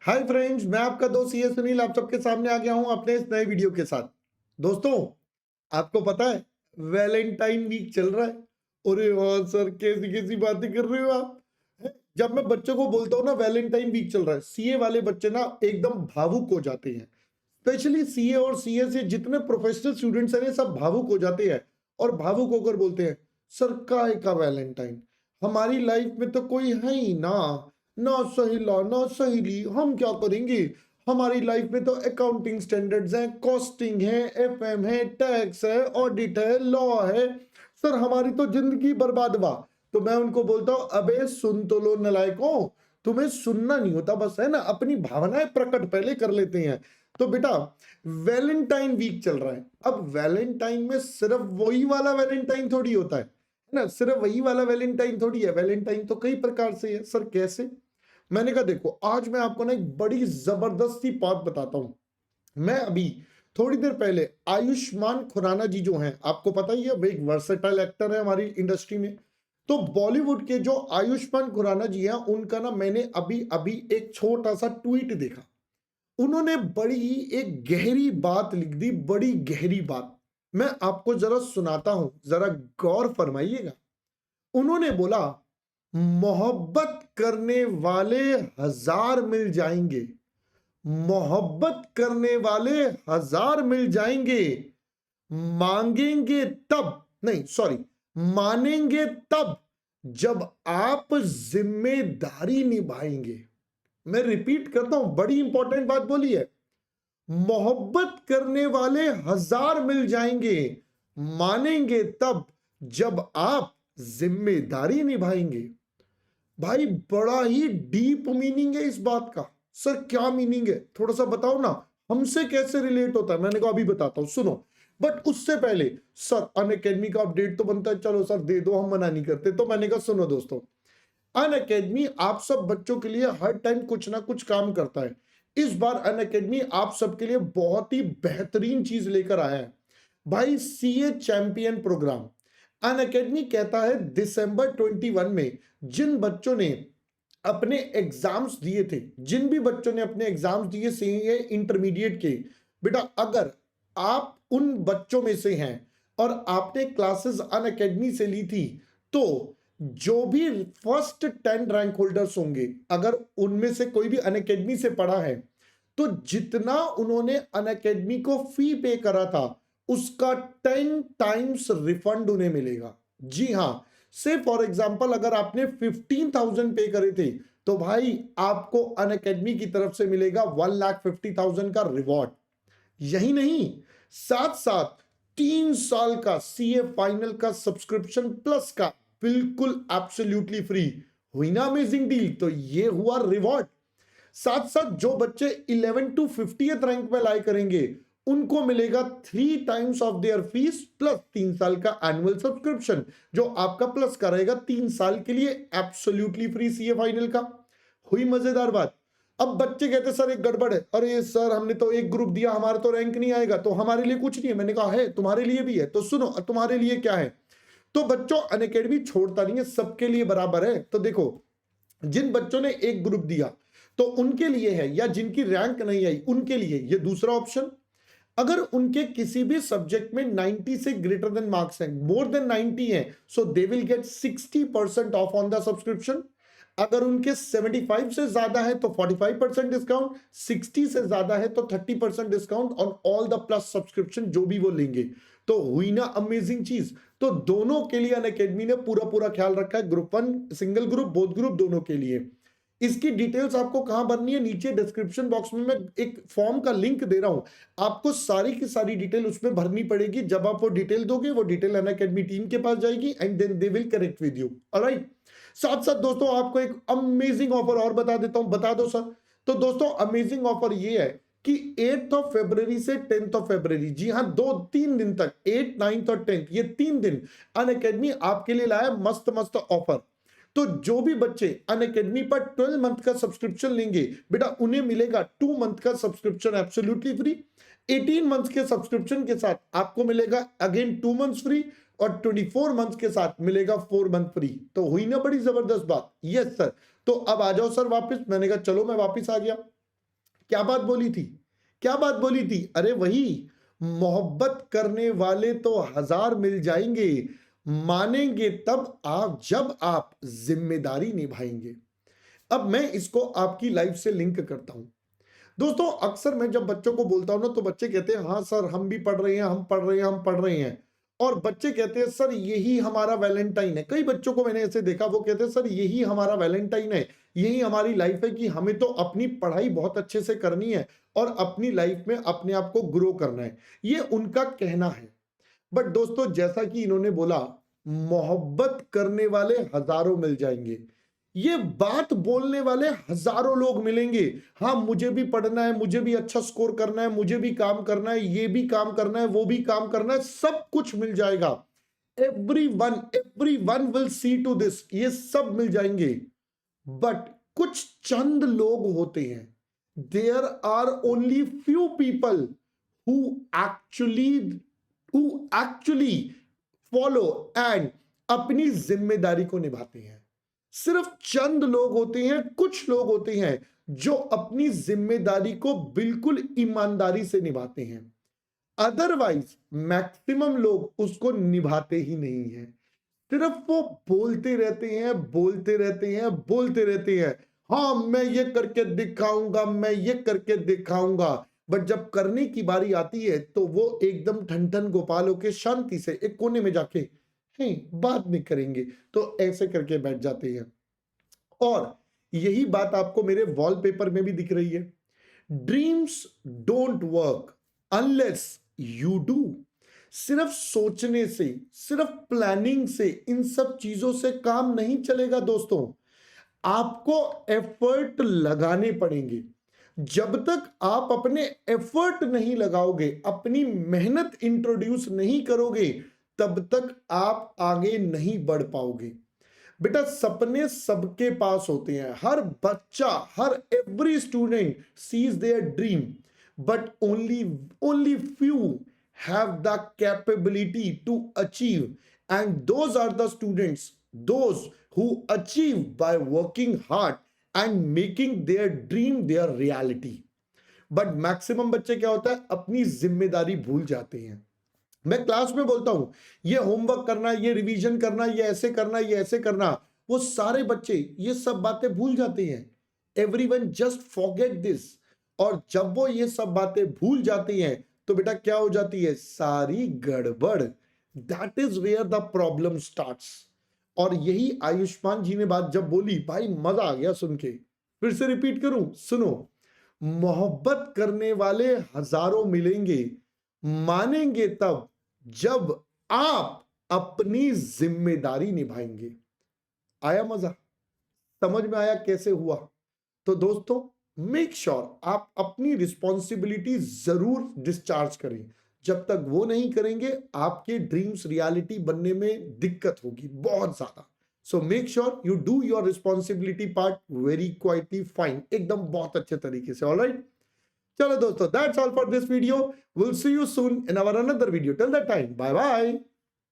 Hi friends, मैं आपका दोस्त सी एस सुनील आप सबके सामने आ गया हूं अपने इस नए वीडियो के साथ। दोस्तों, आपको पता है वैलेंटाइन वीक चल रहा है। अरे हाँ सर, कैसी कैसी बातें कर रहे हो आप। हैं? जब मैं बच्चों को बोलता हूँ ना वैलेंटाइन वीक चल रहा है, सीए वाले बच्चे ना एकदम भावुक हो जाते हैं। स्पेशली सीए और सीए से जितने प्रोफेशनल स्टूडेंट्स हैं सब भावुक हो जाते हैं और भावुक होकर बोलते हैं, सर काय का वैलेंटाइन, हमारी लाइफ में तो कोई है ही ना, ना सहेला ना सहेली, हम क्या करेंगे। हमारी लाइफ में तो अकाउंटिंग स्टैंडर्ड्स हैं, कॉस्टिंग है, एफएम है, टैक्स है, ऑडिट है, लॉ है। सर हमारी तो जिंदगी बर्बाद हुआ। तो मैं उनको बोलता हूं, अबे सुन तो लो नलायकों, तुम्हें सुनना नहीं होता बस, है ना, अपनी भावनाएं प्रकट पहले कर लेते हैं। तो बेटा, वैलेंटाइन वीक चल रहा है। अब वैलेंटाइन में सिर्फ वही वाला वैलेंटाइन थोड़ी होता है ना, सिर्फ वही वाला वैलेंटाइन थोड़ी है। वैलेंटाइन तो कई प्रकार से है। सर कैसे? मैंने कहा देखो, आज मैं आपको ना एक बड़ी जबरदस्त सी बात बताता हूं। मैं अभी थोड़ी देर पहले आयुष्मान खुराना जी जो हैं, आपको पता ही है, वे एक वर्सेटाइल एक्टर है हमारी इंडस्ट्री में। तो बॉलीवुड के जो आयुष्मान खुराना जी हैं, उनका ना मैंने अभी अभी एक छोटा सा ट्वीट देखा। उन्होंने बड़ी ही एक गहरी बात लिख दी, बड़ी गहरी बात। मैं आपको जरा सुनाता हूं, जरा गौर फरमाइएगा। उन्होंने बोला, मोहब्बत करने वाले हजार मिल जाएंगे, मोहब्बत करने वाले हजार मिल जाएंगे, मांगेंगे तब, नहीं सॉरी, मानेंगे तब जब आप जिम्मेदारी निभाएंगे। मैं रिपीट करता हूं, बड़ी इंपॉर्टेंट बात बोली है। मोहब्बत करने वाले हजार मिल जाएंगे, मानेंगे तब जब आप जिम्मेदारी निभाएंगे। भाई बड़ा ही डीप मीनिंग है इस बात का। सर क्या मीनिंग है, थोड़ा सा बताओ ना, हमसे कैसे रिलेट होता है। मैंने कहा अभी बताता हूं, सुनो। बट उससे पहले सर अनअकैडमी का अपडेट तो बनता है, चलो सर दे दो, हम मना नहीं करते। तो मैंने कहा सुनो दोस्तों, अनअकैडमी आप सब बच्चों के लिए हर टाइम कुछ ना कुछ काम करता है। इस बार अनअकैडमी आप सबके लिए बहुत ही बेहतरीन चीज लेकर आया है भाई, सीए चैंपियन प्रोग्राम। अनअकैडमी कहता है दिसंबर 21 में जिन बच्चों ने अपने एग्जाम्स दिए थे, जिन भी बच्चों ने अपने एग्जाम्स दिए सीए इंटरमीडिएट के, बेटा अगर आप उन बच्चों में से हैं और आपने क्लासेस अनअकैडमी से ली थी, तो जो भी फर्स्ट 10 रैंक होल्डर्स होंगे, अगर उनमें से कोई भी अनअकैडमी से पढ़ा है, तो जितना उन्होंने अनअकैडमी को फी पे करा था उसका 10 टाइम्स रिफंड उन्हें मिलेगा। जी हां, से फॉर एग्जांपल अगर आपने 15,000 पे करे थे, तो भाई आपको अनअकैडमी की तरफ से मिलेगा 1,50,000 का रिवॉर्ड। यही नहीं, साथ साथ 3 साल का सीए फाइनल का सब्सक्रिप्शन प्लस का बिल्कुल एब्सोल्युटली फ्री। हुई ना अमेजिंग डील। तो ये हुआ रिवॉर्ड। साथ साथ जो बच्चे 11 टू 50th रैंक में लाई करेंगे, उनको मिलेगा 3 times of their fees plus 3 साल का एनुअल सब्सक्रिप्शन, जो आपका प्लस का रहेगा 3 साल के लिए एब्सोल्युटली फ्री सीए फाइनल का। हुई मजेदार बात। अब बच्चे कहते सर एक गड़बड़ है, अरे सर हमने तो एक ग्रुप दिया, हमारा तो रैंक नहीं आएगा, तो हमारे लिए कुछ नहीं है। मैंने कहा है, तुम्हारे लिए भी है। तो सुनो तुम्हारे लिए क्या है। तो बच्चों अनअकैडमी छोड़ता नहीं है, सबके लिए बराबर है। तो देखो, जिन बच्चों ने एक ग्रुप दिया तो उनके लिए है, या जिनकी रैंक नहीं आई उनके लिए ये दूसरा ऑप्शन। अगर उनके किसी भी सब्जेक्ट में 90 से ग्रेटर देन मार्क्स हैं, मोर देन 90 है, so they will get 60% off on the subscription. अगर उनके 75 से ज्यादा है तो 45% डिस्काउंट, 60 से ज्यादा है तो 30% discount on all the plus subscription जो भी वो लेंगे। तो हुई ना अमेजिंग चीज। तो दोनों के लिए अनअकैडमी ने पूरा पूरा ख्याल रखा है, group 1 single group, both group, दोनों के लिए। इसकी डिटेल्स आपको कहां भरनी है, नीचे डिस्क्रिप्शन बॉक्स में मैं एक फॉर्म का लिंक दे रहा हूं, आपको सारी की सारी डिटेल उसमें भरनी पड़ेगी। जब आप वो डिटेल दोगे, वो डिटेल अनअकैडमी टीम के पास जाएगी and then they will connect with you. Alright. साथ साथ दोस्तों आपको एक अमेजिंग ऑफर और बता देता हूं, बता दो सर। तो दोस्तों अमेजिंग ऑफर ये है कि 8th ऑफ फरवरी से 10th ऑफ फरवरी, जी हां 2-3 दिन तक, 8th 9th और 10th, ये 3 दिन अनअकैडमी आपके लिए लाया मस्त मस्त ऑफर। तो जो भी बच्चे अनअकैडमी पर 12 मंथ का सब्सक्रिप्शन लेंगे, बेटा उन्हें मिलेगा 2 मंथ का सब्सक्रिप्शन एब्सोल्युटली फ्री। 18 मंथ के सब्सक्रिप्शन के साथ आपको मिलेगा अगेन 2 मंथ्स फ्री, और 24 मंथ के साथ मिलेगा 4 मंथ फ्री। तो हुई ना बड़ी जबरदस्त बात। Yes sir. तो अब आ जाओ सर वापस। मैंने कहा चलो मैं वापस आ गया। क्या बात बोली थी? क्या बात बोली थी? अरे वही, मोहब्बत करने वाले तो हजार मिल जाएंगे, मानेंगे तब आप जब आप जिम्मेदारी निभाएंगे। अब मैं इसको आपकी लाइफ से लिंक करता हूं। दोस्तों, अक्सर मैं जब बच्चों को बोलता हूं ना, तो बच्चे कहते हैं हाँ सर, हम भी पढ़ रहे हैं, हम पढ़ रहे हैं, हम पढ़ रहे हैं। और बच्चे कहते हैं सर यही हमारा वैलेंटाइन है। कई बच्चों को मैंने ऐसे देखा, वो कहते हैं सर यही हमारा वैलेंटाइन है, यही हमारी लाइफ है कि हमें तो अपनी पढ़ाई बहुत अच्छे से करनी है और अपनी लाइफ में अपने आप को ग्रो करना है। ये उनका कहना है। बट दोस्तों, जैसा कि इन्होंने बोला, मोहब्बत करने वाले हजारों मिल जाएंगे, ये बात बोलने वाले हजारों लोग मिलेंगे। हाँ, मुझे भी पढ़ना है, मुझे भी अच्छा स्कोर करना है, मुझे भी काम करना है, ये भी काम करना है, वो भी काम करना है, सब कुछ मिल जाएगा। Everyone will see to this, ये सब मिल जाएंगे। बट कुछ चंद लोग होते हैं, there are only few people who actually follow and अपनी जिम्मेदारी को निभाते हैं। सिर्फ चंद लोग होते हैं, कुछ लोग होते हैं जो अपनी जिम्मेदारी को बिल्कुल ईमानदारी से निभाते हैं। अदरवाइज मैक्सिमम लोग उसको निभाते ही नहीं है। सिर्फ वो बोलते रहते हैं, बोलते रहते हैं, बोलते रहते हैं, हाँ मैं ये करके दिखाऊंगा, मैं ये करके दिखाऊंगा। बट जब करने की बारी आती है तो वो एकदम ठन ठन गोपाल होके शांति से एक कोने में जाके बाद में करेंगे, तो ऐसे करके बैठ जाते हैं। और यही बात आपको मेरे वॉलपेपर में भी दिख रही है। Dreams don't work unless you do. सिर्फ सोचने से, सिर्फ प्लानिंग से, इन सब चीजों से काम नहीं चलेगा दोस्तों। आपको एफर्ट लगाने पड़ेंगे। जब तक आप अपने एफर्ट नहीं लगाओगे, अपनी मेहनत इंट्रोड्यूस नहीं करोगे, तब तक आप आगे नहीं बढ़ पाओगे। बेटा, सपने सबके पास होते हैं। हर बच्चा, हर every student sees their dream, but only few have the capability to achieve, and those are the students, those who achieve by working hard and making their dream their reality. But maximum बच्चे क्या होता है, अपनी जिम्मेदारी भूल जाते हैं। मैं क्लास में बोलता हूं ये होमवर्क करना, ये रिवीजन करना, ये ऐसे करना, ये ऐसे करना, वो सारे बच्चे ये सब बातें भूल जाते हैं। Everyone just forget this. और जब वो ये सब बातें भूल जाती हैं तो बेटा क्या हो जाती है, सारी गड़बड़। That is where the problem starts. और यही आयुष्मान जी ने बात जब बोली, भाई मजा आ गया सुन के। फिर से रिपीट करूं, सुनो। मोहब्बत करने वाले हजारों मिलेंगे, मानेंगे तब जब आप अपनी जिम्मेदारी निभाएंगे। आया मजा? समझ में आया कैसे हुआ? तो दोस्तों, मेक श्योर आप अपनी रिस्पॉन्सिबिलिटी जरूर डिस्चार्ज करें। जब तक वो नहीं करेंगे, आपके ड्रीम्स रियलिटी बनने में दिक्कत होगी बहुत ज्यादा। So make sure you do your responsibility part very quietly fine, एकदम बहुत अच्छे तरीके से। ऑलराइट, चलो दोस्तों, that's all for this video. Will see you soon in our another video. Till that time, bye bye.